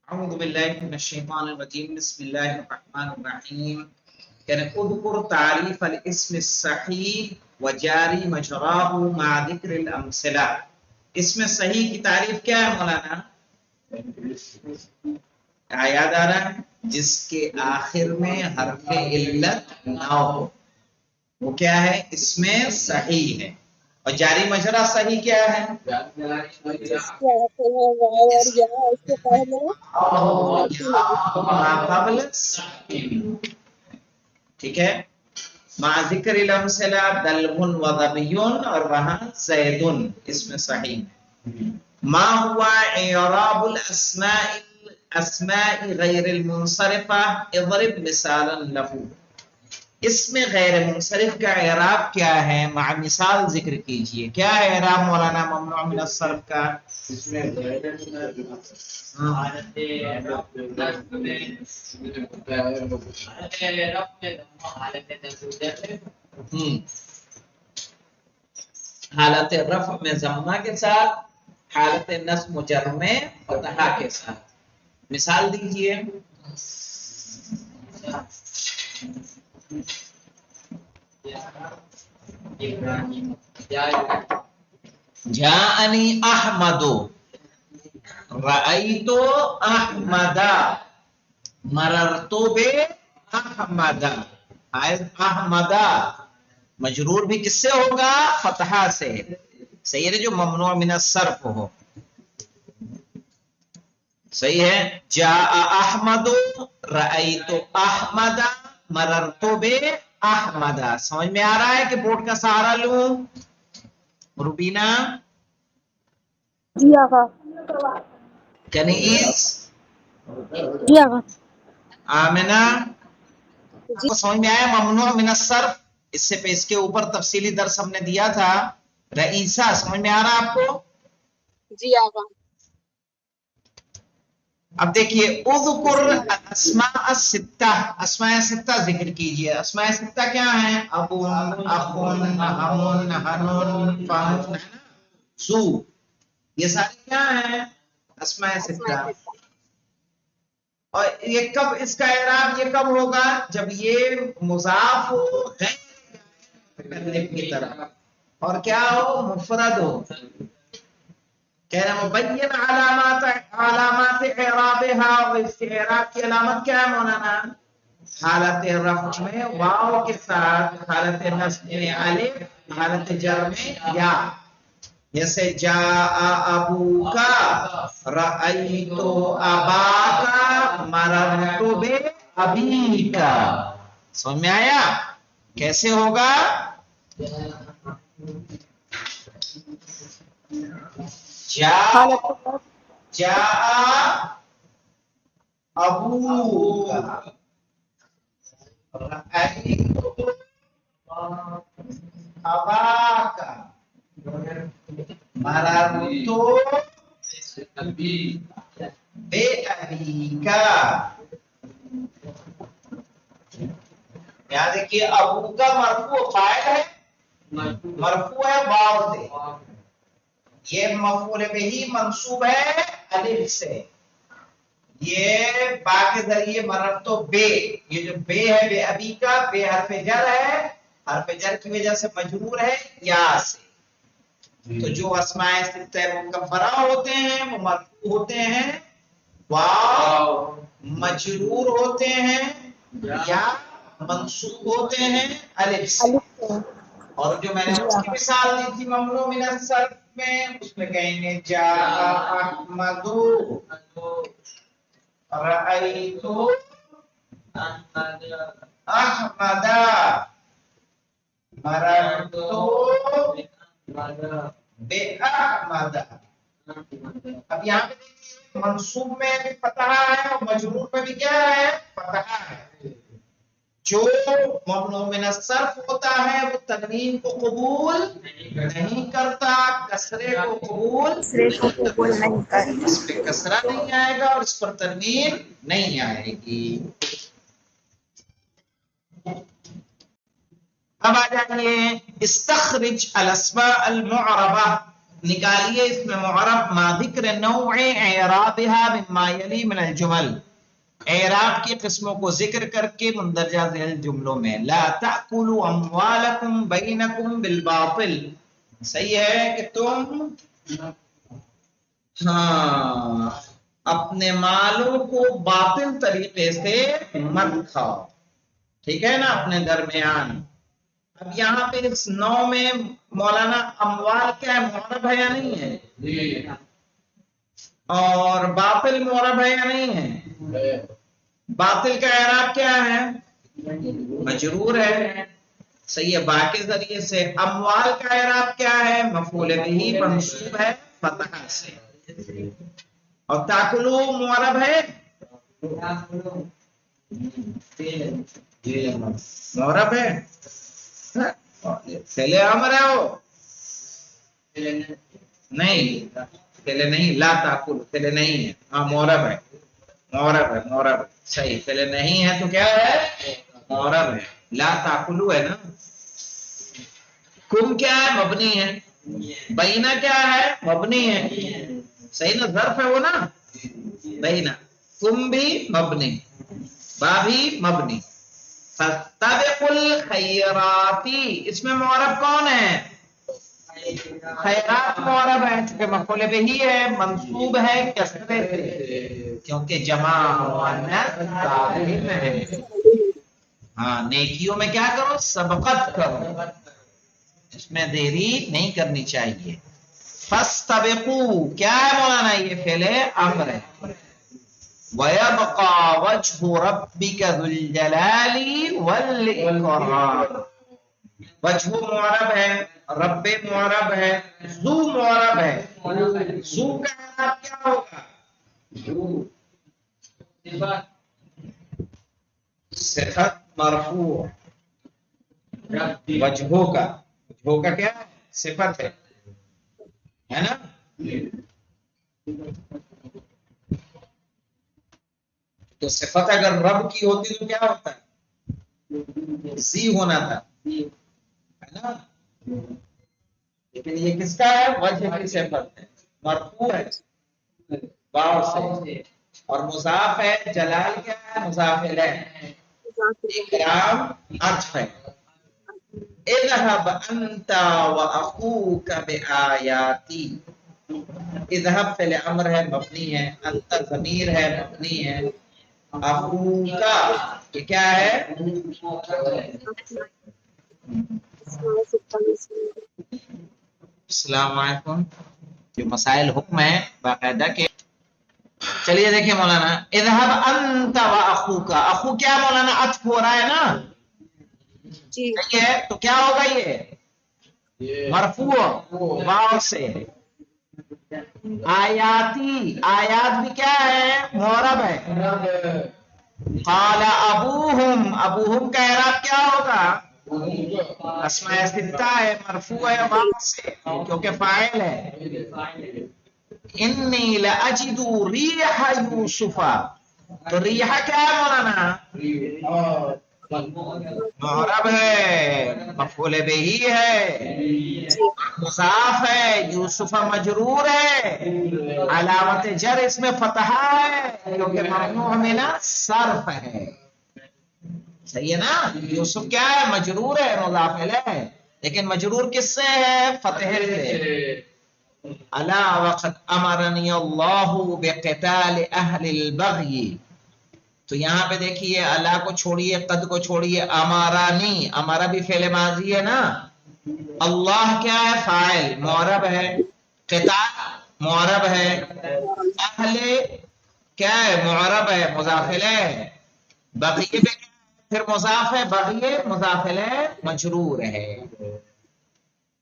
اعوذ باللہ من الشیطان الرجیم بسم اللہ الرحمن الرحیم یعنی اذکر تعریف الاسم الصحیح وجاری مجراہ مع ذکر الامثلہ. اسم صحیح کی تعریف کیا ہے مولانا؟ یاد آ رہا ہے؟ جس کے آخر میں حرف علت نہ ہو وہ کیا ہے؟ اسم صحیح ہے. اور جاری مجرا صحیح کیا ہے؟ قبل ٹھیک ہے. مع ذکر الامثلہ دلب و ظبی اور وہاں زید اسم صحیح. ما ہوا اعراب الاسماء غیر المنصرفہ اضرب مثالا له. اس میں غیر منصرف کا اعراب کیا ہے؟ مع مثال ذکر کیجئے. کیا ہے اعراب مولانا ممنوع من الصرف کا؟ اس میں حالت رفع میں ضمہ کے ساتھ، حالت نصب جر میں فتحہ کے ساتھ. مثال دیجئے. جاءنی احمد رأیت احمد مررت باحمد. احمد مجرور بھی کس سے ہوگا؟ فتحہ سے. صحیح ہے جو ممنوع من الصرف ہو. صحیح ہے. جاء احمد رأیت احمد مررت باحمد. سمجھ میں آ رہا ہے کہ بورڈ کا سہارا لوں؟ روبینہ، جی آقا. کنیز، جی آقا. آمنہ، جی کو سمجھ میں آیا ممنوع من الصرف؟ اس سے اس کے اوپر تفصیلی درس ہم نے دیا تھا. رئیسہ سمجھ میں آ رہا آپ کو؟ جی آقا. اب دیکھیے اذکر الاسماء الستہ. اسماء ستہ ذکر کیجئے. اسماء ستہ کیا ہیں؟ ابن، اخن، ہمن، ہنن، فہن، سو. یہ سارے کیا ہیں؟ اسماء ستہ. اور یہ کب اس کا اعراب یہ کب ہوگا؟ جب یہ مضاف ہو غیر متکلم کی طرف اور کیا ہو؟ مفرد ہو. کہہ رہے مبین علامات اعرابها. اور اس کے اعراب کی علامت کیا ہے مولانا؟ حالت رفع میں واو کے ساتھ، حالت نصب میں الف، حالت جر میں یا. جیسے جاء ابوکا رأیت اباکا مررت بابیکا. سمجھ میں آیا کیسے ہوگا؟ جاء ابوکا رأیت اباکا مررت بابیکا. یہاں دیکھیے ابو کا مرفوع فاعل ہے، مرفوع ہے واو سے. یہ مفعول بہ منصوب ہے الف سے. یہ با کے ذریعے مررت بے، یہ جو بے ہے بے ابی کا، بے حرف جر ہے، حرف جر کی وجہ سے مجرور ہے یا سے. تو جو اسماء ستہ مکبرہ ہوتے ہیں وہ مرفوع ہوتے ہیں واو، مجرور ہوتے ہیں یا منصوب ہوتے ہیں الف سے. اور جو میں نے اس کی مثال دی تھی ممنوع من الصرف میں، اس میں کہیں گے جاء احمد رأیت احمد مررت باحمد. اب یہاں پہ دیکھیے منصوب میں بھی فتحہ ہے اور مجرور میں بھی کیا ہے؟ فتحہ ہے. جو ممنوع من الصرف ہوتا ہے وہ تنوین کو قبول نہیں کرتا، کسرے کو قبول نہیں کرتا. اس پہ کسرہ نہیں آئے گا اور اس پر تنوین نہیں آئے گی. اب آ جائیے استخرج الاسماء المعربہ. نکالیے اس میں معرب ما ذکر نوع اعرابها مما یلی من الجمل، اعراب کی قسموں کو ذکر کر کے مندرجہ ذیل جملوں میں. لا تأکلوا اموالکم بینکم بالباطل، صحیح ہے کہ تم ہاں اپنے مالوں کو باطل طریقے سے مت کھاؤ، ٹھیک ہے نا، اپنے درمیان. اب یہاں پہ اس نو میں مولانا اموال کیا ہے، معرب ہے یا نہیں ہے؟ اور باطل معرب ہے یا نہیں ہے؟ باطل کا اعراب کیا ہے؟ مجرور ہے، صحیح ہے، با کے ذریعے سے. اموال کا اعراب کیا ہے؟ مفعول بہ منصوب ہے فتحہ سے. اور تاکلو معرب ہے، معرب ہے، فعل امر ہے وہ نہیں، فعل نہیں، لا تاکل فعل نہیں ہے، ہاں معرب ہے، معرب ہے، معرب ہے، صحیح. فعل نہیں ہے تو کیا ہے؟ معرب ہے. لا تاکلو ہے نا. کم کیا ہے؟ مبنی ہے. بینا کیا ہے؟ مبنی ہے، صحیح نا، ظرف ہے وہ نا، بینا. کم بھی مبنی، با بھی مبنی. فاستبقوا الخیرات، اس میں معرب کون ہے؟ خیرات معرب ہے، چونکہ مفعول بہ ہے، منصوب ہے کسرے سے، کیونکہ جمع مؤنث سالم ہے. ہاں نیکیوں میں کیا کرو؟ سبقت کرو، اس میں دیری نہیں کرنی چاہیے. فاستبقوا کیا ہے مولانا؟ یہ فعل امر ہے. وَيَبْقَى وَجْهُ رَبِّكَ ذُو الْجَلَالِ وَالْإِكْرَامِ. وجہ معرب ہے، رب معرب ہے، ذو معرب ہے. ذو کا اعراب کیا ہوگا؟ صفت مرفوع. وجہوں کا، وجہوں کا کیا ہے؟ صفت ہے نا. تو صفت اگر رب کی ہوتی تو کیا ہوتا ہے؟ زی ہونا تھا، ہے نا. لیکن یہ کس کا ہے؟ وجہ کی صفت ہے، مرفوع ہے باء سے، اور مضاف ہے. جلال کیا ہے؟ مضاف الیہ. اکرام عطف ہے. اذهب انت واخوك بآیاتی. اذهب فعل امر ہے، مبنی ہے. انت ضمیر ہے، مبنی ہے. اخوکا یہ کیا ہے؟ السلام علیکم. جو مسائل حکم ہے باقاعدہ کے. چلیے دیکھیں مولانا، اذهب انت واخوکا، اخو کیا مولانا؟ عطف ہو رہا ہے نا، جی صحیح ہے. تو کیا ہوگا؟ یہ مرفوع واو سے. آیاتی، آیات بھی کیا ہے؟ معرب ہے. قال ابوہم، ابوہم کا اعراب کیا ہوگا؟ اسماء ستہ ہے، مرفوع ہے واو سے کیونکہ فاعل ہے. انی لاجد ریح یوسف، تو ریح کیا ہے مولانا؟ معرب ہے، مفعول بہ ہے، مضاف ہے. یوسف مجرور ہے، علامت جر اس میں فتحہ ہے کیونکہ ممنوع من الصرف ہے. صحیح ہے نا. یوسف کیا ہے؟ مجرور ہے، مضاف الیہ، لیکن مجرور کس سے ہے؟ فتح سے. الا وقد امرنی اللہ بقتال اہل البغی. تو یہاں پہ دیکھیے اللہ کو چھوڑیے، قد کو چھوڑیے، امارانی، امارا بھی فعل ماضی ہے نا. اللہ کیا ہے؟ فاعل، معرب ہے. قتال معرب ہے. اہل کیا ہے؟ معرب ہے، مضاف الیہ. بقیہ پہ پھر مضاف ہے، بقیہ مضاف الیہ مجرور ہے.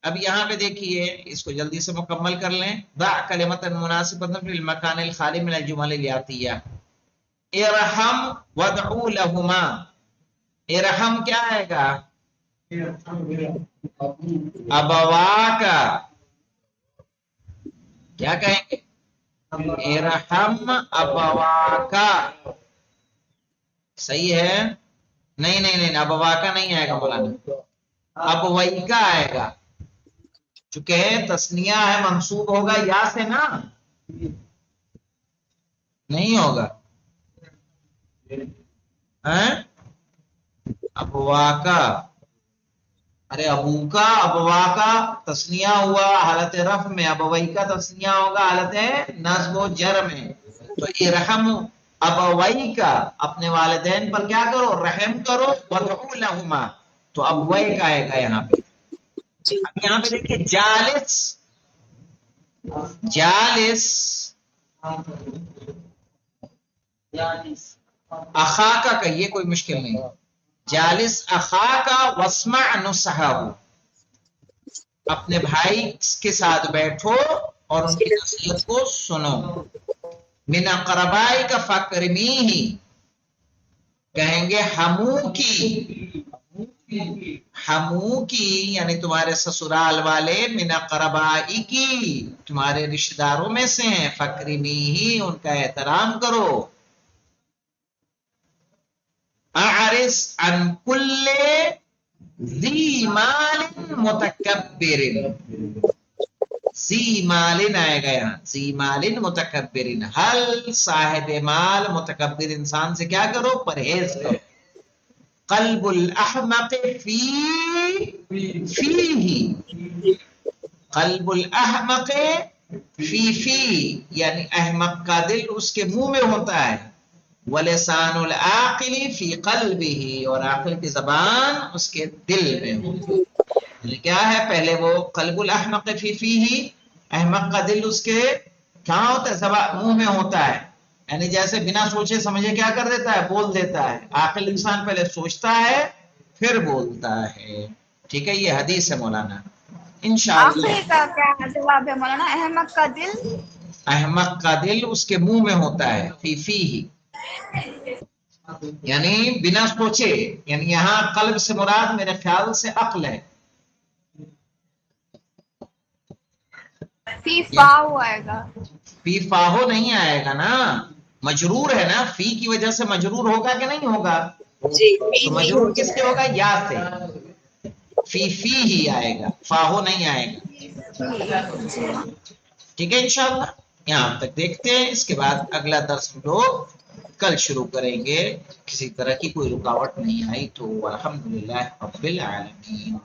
اب یہاں پہ دیکھیے، اس کو جلدی سے مکمل کر لیں. ضع کلمۃ مناسبۃ فی المکان الخالی من الجمل الیاتیہ. ارحم وادعو لہما، ارحم کیا آئے گا؟ ابوا کا کیا کہیں گے؟ ارحم ابوا کا. صحیح ہے. نہیں ابوا کا نہیں آئے گا مولانا، ابوئی کا آئے گا. چونکہ تسنیہ ہے منصوب ہوگا یا سے نا، نہیں ہوگا ابوا کا، ارے ابو کا ابوا کا تسنیہ ہوا حالت رفع میں، ابوئی کا تسنیہ ہوگا حالت نصب و جر میں، تو ارحم ابوئی کا، اپنے والدین پر کیا کرو، رحم کرو، وادعو لہما، تو ابوئی کا آئے گا یہاں پہ۔ اب یہاں پہ دیکھیے جالس، جالس اخا کا کہیے، کوئی مشکل نہیں، جالس اخا کا واسمع نصحہ، اپنے بھائی کے ساتھ بیٹھو اور ان کی نصیحت کو سنو۔ من اقربائی کا فاکرمیہ، کہیں گے ہمو کی، ہمو کی یعنی تمہارے سسرال والے، من اقربائی کی تمہارے رشتہ داروں میں سے ہیں، فاکرمیہ ان کا احترام کرو۔ اعرض عن کل ذی مال متکبر، ذی مال آئے گا یہاں، ذی مال متکبر، ہر صاحب مال متکبر انسان سے کیا کرو، پرہیز کرو۔ قلب الاحمق فیہ، قلب الاحمق فی یعنی احمق کا دل اس کے منہ میں ہوتا ہے، ولسان العاقل فی قلبہ، اور عاقل کی زبان اس کے دل میں ہوتی ہے۔ یعنی کیا ہے، پہلے وہ قلب الاحمق فی فیہ، احمق کا دل اس کے کہاں ہوتا ہے، زبان منہ میں ہوتا ہے، یعنی جیسے بنا سوچے سمجھے کیا کر دیتا ہے، بول دیتا ہے۔ عاقل انسان پہلے سوچتا ہے پھر بولتا ہے، ٹھیک ہے، یہ حدیث ہے مولانا انشاءاللہ۔ آخری کا کیا جواب ہے مولانا؟ احمد کا دل، احمق کا دل اس کے منہ میں ہوتا ہے، فی فیہ یعنی بنا سوچے، یعنی یہاں قلب سے مراد میرے خیال سے عقل ہے۔ فی فاو آئے گا، فی فاہو نہیں آئے گا نا، مجرور ہے نا، فی کی وجہ سے مجرور ہوگا کہ نہیں ہوگا، تو مجرور کس سے ہوگا، یا سے، فی فی ہی آئے گا، فاہو نہیں آئے گا، ٹھیک ہے انشاءاللہ۔ یہاں تک دیکھتے ہیں، اس کے بعد اگلا درس ہم لوگ کل شروع کریں گے، کسی طرح کی کوئی رکاوٹ نہیں آئی تو الحمدللہ رب العالمین۔